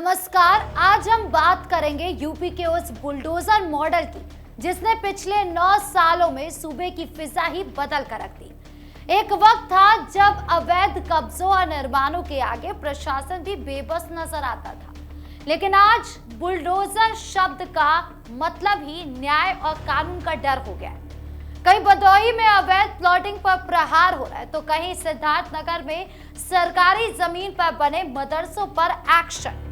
नमस्कार। आज हम बात करेंगे यूपी के उस बुलडोजर मॉडल की जिसने पिछले 9 सालों में सूबे की फिजा ही बदल कर रख दी। एक वक्त था जब अवैध कब्जों और निर्माणों के आगे प्रशासन भी बेबस नजर आता था, लेकिन आज बुलडोजर शब्द का मतलब ही न्याय और कानून का डर हो गया है। कहीं भदोही में अवैध प्लॉटिंग पर प्रहार हो रहा है तो कहीं सिद्धार्थनगर में सरकारी जमीन पर बने मदरसों पर एक्शन।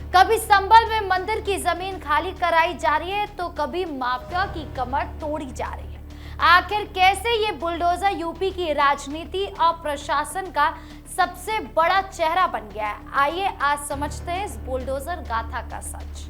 कभी संभल में मंदिर की जमीन खाली कराई जा रही है तो कभी माफिया की कमर तोड़ी जा रही है। आखिर कैसे ये बुलडोजर यूपी की राजनीति और प्रशासन का सबसे बड़ा चेहरा बन गया है? आइए आज समझते हैं इस बुलडोजर गाथा का सच।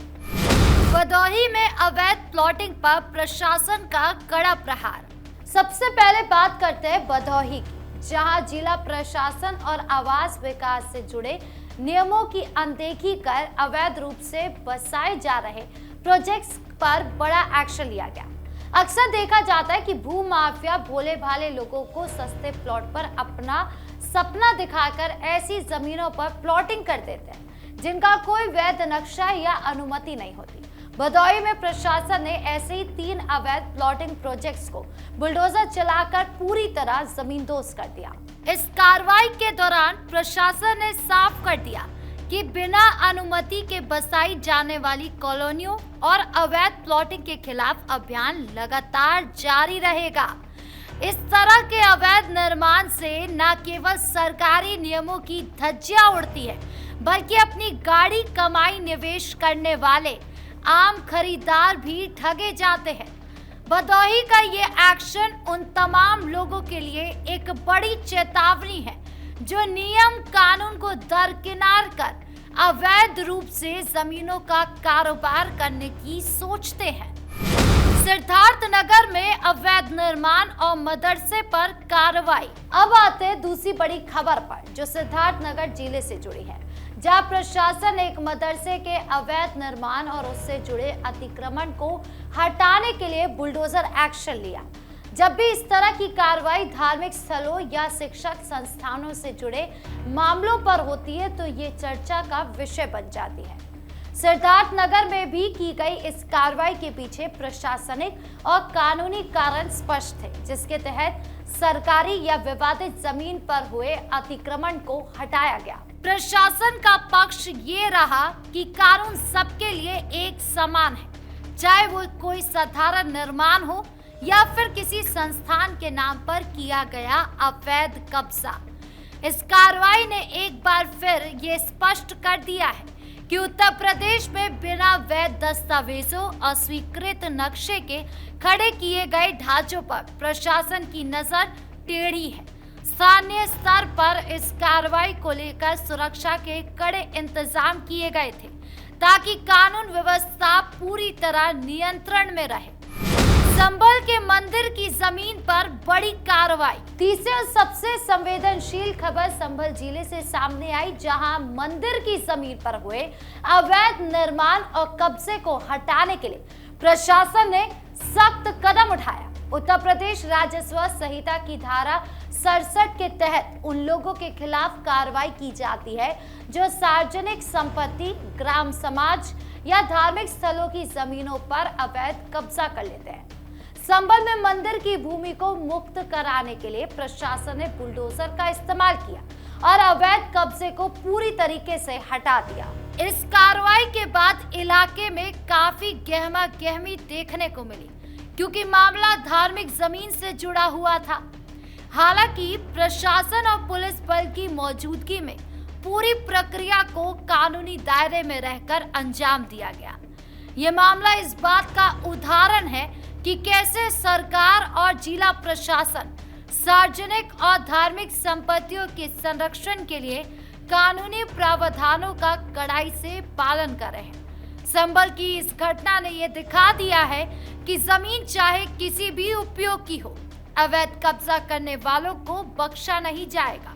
भदोही में अवैध प्लॉटिंग पर प्रशासन का कड़ा प्रहार। सबसे पहले बात करते हैं भदोही की, जहां जिला प्रशासन और आवास विकास से जुड़े नियमों की अनदेखी कर अवैध रूप से बसाए जा रहे प्रोजेक्ट्स पर बड़ा एक्शन लिया गया। अक्सर देखा जाता है कि भू माफिया भोले भाले लोगों को सस्ते प्लॉट पर अपना सपना दिखाकर ऐसी जमीनों पर प्लॉटिंग कर देते हैं जिनका कोई वैध नक्शा या अनुमति नहीं होती। भदोही में प्रशासन ने ऐसे ही 3 अवैध प्लॉटिंग प्रोजेक्ट्स को बुलडोजर चलाकर पूरी तरह जमींदोज कर दिया। इस कार्रवाई के दौरान प्रशासन ने साफ कर दिया कि बिना अनुमति के बसाई जाने वाली कॉलोनियों और अवैध प्लॉटिंग के खिलाफ अभियान लगातार जारी रहेगा। इस तरह के अवैध निर्माण से न केवल सरकारी नियमों की धज्जियां उड़ती है, बल्कि अपनी गाड़ी कमाई निवेश करने वाले आम खरीदार भी ठगे जाते हैं। भदोही का ये एक्शन उन तमाम लोगों के लिए एक बड़ी चेतावनी है जो नियम कानून को दरकिनार कर अवैध रूप से जमीनों का कारोबार करने की सोचते हैं। सिद्धार्थनगर में अवैध निर्माण और मदरसे पर कार्रवाई। अब आते हैं दूसरी बड़ी खबर पर जो सिद्धार्थनगर जिले से जुड़ी है, जहां प्रशासन एक मदरसे के अवैध निर्माण और उससे जुड़े अतिक्रमण को हटाने के लिए बुलडोजर एक्शन लिया। जब भी इस तरह की कार्रवाई धार्मिक स्थलों या शिक्षक संस्थानों से जुड़े मामलों पर होती है तो ये चर्चा का विषय बन जाती है। सिद्धार्थनगर में भी की गई इस कार्रवाई के पीछे प्रशासनिक और कानूनी कारण स्पष्ट थे, जिसके तहत सरकारी या विवादित जमीन पर हुए अतिक्रमण को हटाया गया। प्रशासन का पक्ष ये रहा कि कानून सबके लिए एक समान है, चाहे वो कोई साधारण निर्माण हो या फिर किसी संस्थान के नाम पर किया गया अवैध कब्जा। इस कार्रवाई ने एक बार फिर ये स्पष्ट कर दिया है कि उत्तर प्रदेश में बिना वैध दस्तावेजों और स्वीकृत नक्शे के खड़े किए गए ढांचों पर प्रशासन की नजर टेढ़ी है। स्थानीय स्तर पर इस कार्रवाई को लेकर सुरक्षा के कड़े इंतजाम किए गए थे ताकि कानून व्यवस्था पूरी तरह नियंत्रण में रहे। संभल के मंदिर की जमीन पर बड़ी कार्रवाई। तीसरी और सबसे संवेदनशील खबर संभल जिले से सामने आई, जहां मंदिर की जमीन पर हुए अवैध निर्माण और कब्जे को हटाने के लिए प्रशासन ने सख्त कदम उठाया। उत्तर प्रदेश राजस्व संहिता की धारा 67 के तहत उन लोगों के खिलाफ कार्रवाई की जाती है जो सार्वजनिक संपत्ति, ग्राम समाज या धार्मिक स्थलों की जमीनों पर अवैध कब्जा कर लेते हैं। संभल में मंदिर की भूमि को मुक्त कराने के लिए प्रशासन ने बुलडोजर का इस्तेमाल किया और अवैध कब्जे को पूरी तरीके से हटा दिया। इस कार्रवाई के बाद इलाके में काफी गहमा गहमी देखने को मिली, क्योंकि मामला धार्मिक जमीन से जुड़ा हुआ था। हालांकि प्रशासन और पुलिस बल की मौजूदगी में पूरी प्रक्रिया को कानूनी दायरे में रहकर अंजाम दिया गया। ये मामला इस बात का उदाहरण है कि कैसे सरकार और जिला प्रशासन सार्वजनिक और धार्मिक संपत्तियों के संरक्षण के लिए कानूनी प्रावधानों का कड़ाई से पालन कर रहे हैं। संभल की इस घटना ने यह दिखा दिया है कि जमीन चाहे किसी भी उपयोग की हो, अवैध कब्जा करने वालों को बख्शा नहीं जाएगा।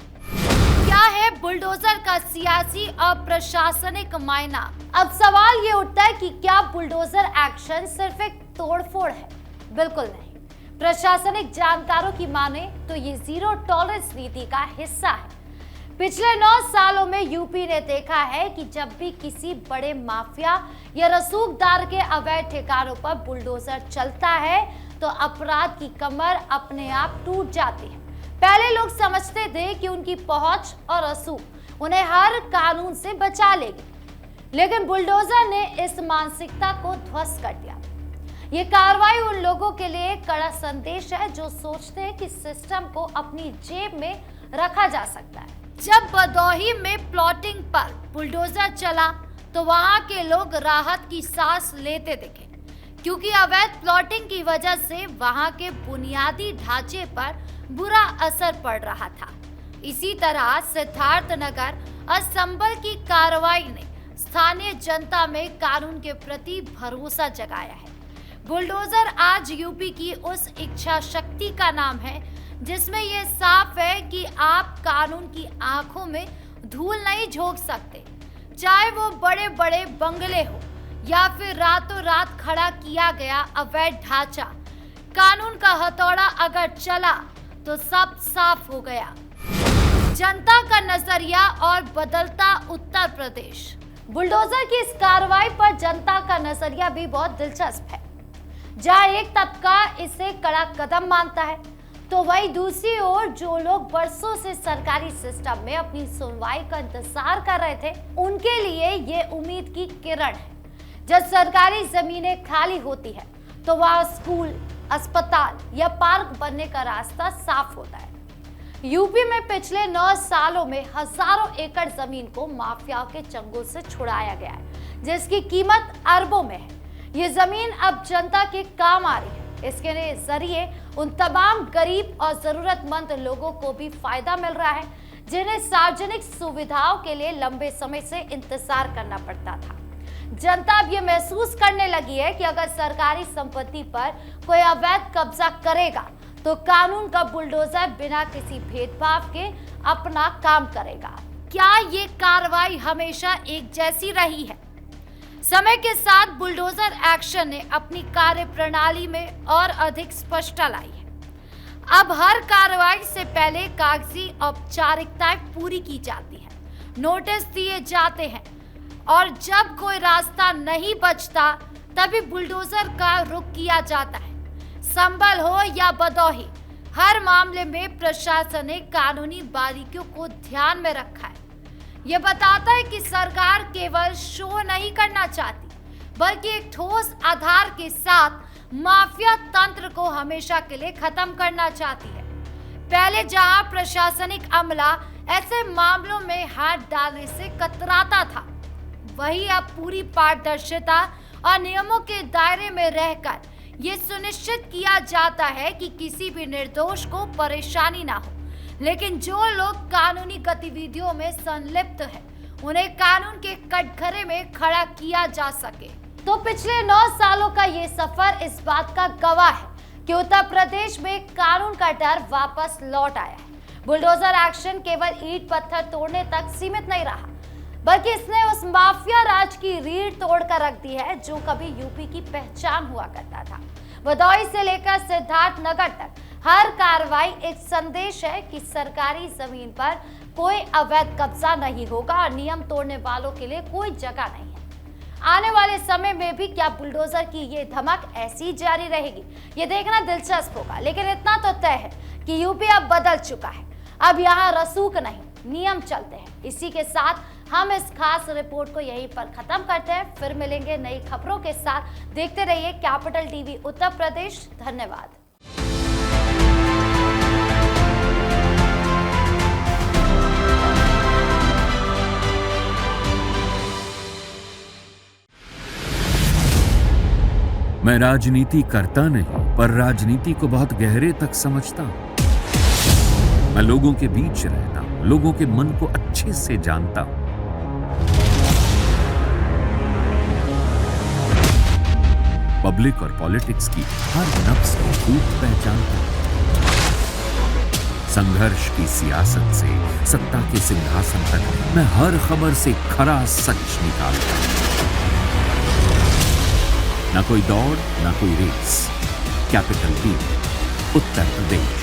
क्या है बुलडोजर का सियासी और प्रशासनिक मायना? अब सवाल ये उठता है कि क्या बुलडोजर एक्शन सिर्फ एक तोड़फोड़ है? बिल्कुल नहीं। प्रशासनिक जानकारों की माने तो ये जीरो टॉलरेंस नीति का हिस्सा है। पिछले 9 सालों में यूपी ने देखा है कि जब भी किसी बड़े माफिया या रसूखदार के अवैध ठिकानों पर बुलडोजर चलता है तो अपराध की कमर अपने आप टूट जाती है। पहले लोग समझते थे कि उनकी पहुंच और रसूख उन्हें हर कानून से बचा लेगी, लेकिन बुलडोजर ने इस मानसिकता को ध्वस्त कर दिया। ये कार्रवाई उन लोगों के लिए कड़ा संदेश है जो सोचते हैं कि सिस्टम को अपनी जेब में रखा जा सकता है। जब भदोही में प्लॉटिंग पर बुलडोजर चला तो वहां के लोग राहत की सांस लेते दिखे, क्योंकि अवैध प्लॉटिंग की वजह से वहां के बुनियादी ढांचे पर बुरा असर पड़ रहा था। इसी तरह सिद्धार्थनगर और संभल की कार्रवाई ने स्थानीय जनता में कानून के प्रति भरोसा जगाया है। बुलडोजर आज यूपी की उस इच्छा शक्ति का नाम है जिसमें यह साफ है कि आप कानून की आंखों में धूल नहीं झोंक सकते, चाहे वो बड़े बड़े बंगले हो या फिर रातों रात खड़ा किया गया अवैध ढांचा। कानून का हथौड़ा अगर चला तो सब साफ हो गया। जनता का नजरिया और बदलता उत्तर प्रदेश। बुलडोजर की इस कार्रवाई पर जनता का नजरिया भी बहुत दिलचस्प है। जहां एक तबका इसे कड़ा कदम मानता है तो वही दूसरी ओर जो लोग बरसों से सरकारी सिस्टम में अपनी सुनवाई का इंतजार कर रहे थे, उनके लिए ये उम्मीद की किरण है। जब सरकारी जमीनें खाली होती है तो वहां स्कूल, अस्पताल या पार्क बनने का रास्ता साफ होता है। यूपी में पिछले 9 सालों में हजारों एकड़ जमीन को माफियाओं के चंगुल से छुड़ाया गया है, जिसकी कीमत अरबों में है। ये जमीन अब जनता के काम आ रही है। इसके जरिए उन तमाम गरीब और जरूरतमंद लोगों को भी फायदा मिल रहा है जिन्हें सार्वजनिक सुविधाओं के लिए लंबे समय से इंतजार करना पड़ता था। जनता अब ये महसूस करने लगी है कि अगर सरकारी संपत्ति पर कोई अवैध कब्जा करेगा तो कानून का बुलडोजर बिना किसी भेदभाव के अपना काम करेगा। क्या ये कार्रवाई हमेशा एक जैसी रही है? समय के साथ बुलडोजर एक्शन ने अपनी कार्य प्रणाली में और अधिक स्पष्टता लाई है। अब हर कार्रवाई से पहले कागजी औपचारिकताएं पूरी की जाती है, नोटिस दिए जाते हैं और जब कोई रास्ता नहीं बचता तभी बुलडोजर का रुख किया जाता है। संभल हो या भदोही, हर मामले में प्रशासन ने कानूनी बारीकियों को ध्यान में रखा है। यह बताता है कि सरकार केवल शो नहीं करना चाहती बल्कि एक ठोस आधार के साथ माफिया तंत्र को हमेशा के लिए खत्म करना चाहती है। पहले जहां प्रशासनिक अमला ऐसे मामलों में हाथ डालने से कतराता था, वहीं अब पूरी पारदर्शिता और नियमों के दायरे में रहकर यह सुनिश्चित किया जाता है कि किसी भी निर्दोष को परेशानी ना हो, लेकिन जो लोग कानूनी गतिविधियों में संलिप्त हैं, उन्हें कानून के कटघरे में खड़ा किया जा सके। तो पिछले 9 सालों का ये सफर इस बात का गवाह है कि उत्तर प्रदेश में कानून का डर वापस लौट आया है। बुलडोजर एक्शन केवल ईंट पत्थर तोड़ने तक सीमित नहीं रहा, बल्कि इसने उस माफिया राज की रीढ़ तोड़कर रख दी है जो कभी यूपी की पहचान हुआ करता था। भदोही से लेकर सिद्धार्थनगर तक हर कार्रवाई एक संदेश है कि सरकारी जमीन पर कोई अवैध कब्जा नहीं होगा और नियम तोड़ने वालों के लिए कोई जगह नहीं है। आने वाले समय में भी क्या बुलडोजर की ये धमक ऐसी जारी रहेगी, ये देखना दिलचस्प होगा। लेकिन इतना तो तय है कि यूपी अब बदल चुका है। अब यहाँ रसूख नहीं, नियम चलते हैं। इसी के साथ हम इस खास रिपोर्ट को यहीं पर खत्म करते हैं। फिर मिलेंगे नई खबरों के साथ। देखते रहिए कैपिटल टीवी उत्तर प्रदेश। धन्यवाद। मैं राजनीति करता नहीं, पर राजनीति को बहुत गहरे तक समझता हूं। मैं लोगों के बीच रहता हूं, लोगों के मन को अच्छे से जानता हूं। पब्लिक और पॉलिटिक्स की हर नब्ज को खूब पहचानता हूं। संघर्ष की सियासत से सत्ता के सिंहासन तक मैं हर खबर से खरा सच निकालता हूं। ना कोई दौड़, ना कोई race. Capital TV Uttar Pradesh.